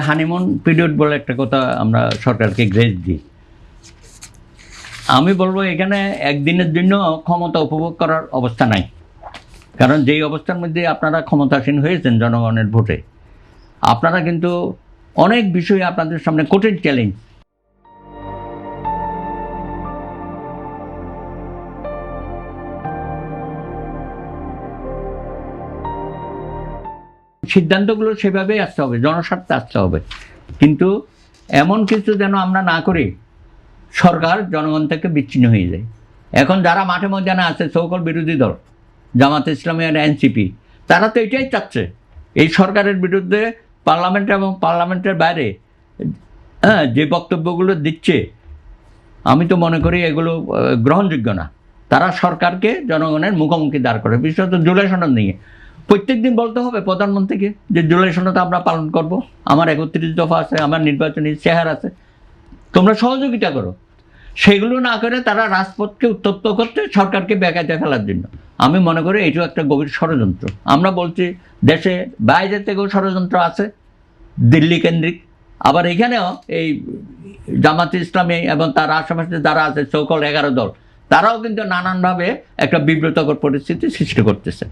Honeymoon period বলে একটা কথা আমরা সরকারকে গ্রেস দিই। আমি বলবো এখানে একদিনের জন্য ক্ষমতা উপভোগ করার অবস্থা নাই, কারণ যেই অবস্থার মধ্যে আপনারা ক্ষমতাসীন হয়েছেন জনগণের ভোটে, আপনারা কিন্তু অনেক বিষয়ে আপনাদের সামনে কঠিন চ্যালেঞ্জ। সিদ্ধান্তগুলো সেভাবেই আসতে হবে, জনস্বার্থে আসতে হবে, কিন্তু এমন কিছু যেন আমরা না করি সরকার জনগণ থেকে বিচ্ছিন্ন হয়ে যায়। এখন যারা মাঠে ময়দানে আছে সকল বিরোধী দল, জামাত ইসলামী আর এনসিপি, তারা তো এটাই চাচ্ছে, এই সরকারের বিরুদ্ধে পার্লামেন্ট এবং পার্লামেন্টের বাইরে যে বক্তব্যগুলো দিচ্ছে, আমি তো মনে করি এগুলো গ্রহণযোগ্য না। তারা সরকারকে জনগণের মুখোমুখি দাঁড় করে, বিশেষত জুলাই সনদ নিয়ে প্রত্যেক দিন বলতে হবে প্রধানমন্ত্রীকে যে জুলাই সনদ আমরা পালন করব, আমার 31 দফা আছে, আমার নির্বাচনী চেহারা আছে, তোমরা সহযোগিতা করো। সেগুলো না করে তারা রাজপথকে উত্তপ্ত করতে, সরকারকে বেকায়দায় ফেলার জন্য। আমি মনে করি এটাও একটা গভীর ষড়যন্ত্র। আমরা বলছি দেশে বাইরে থেকেও ষড়যন্ত্র আছে, দিল্লি কেন্দ্রিক, আবার এখানেও এই জামাতে ইসলামী এবং তার আশেপাশে যারা আছে সকল 11 দল, তারাও কিন্তু নানানভাবে একটা বিব্রতকর পরিস্থিতি সৃষ্টি করতেছে।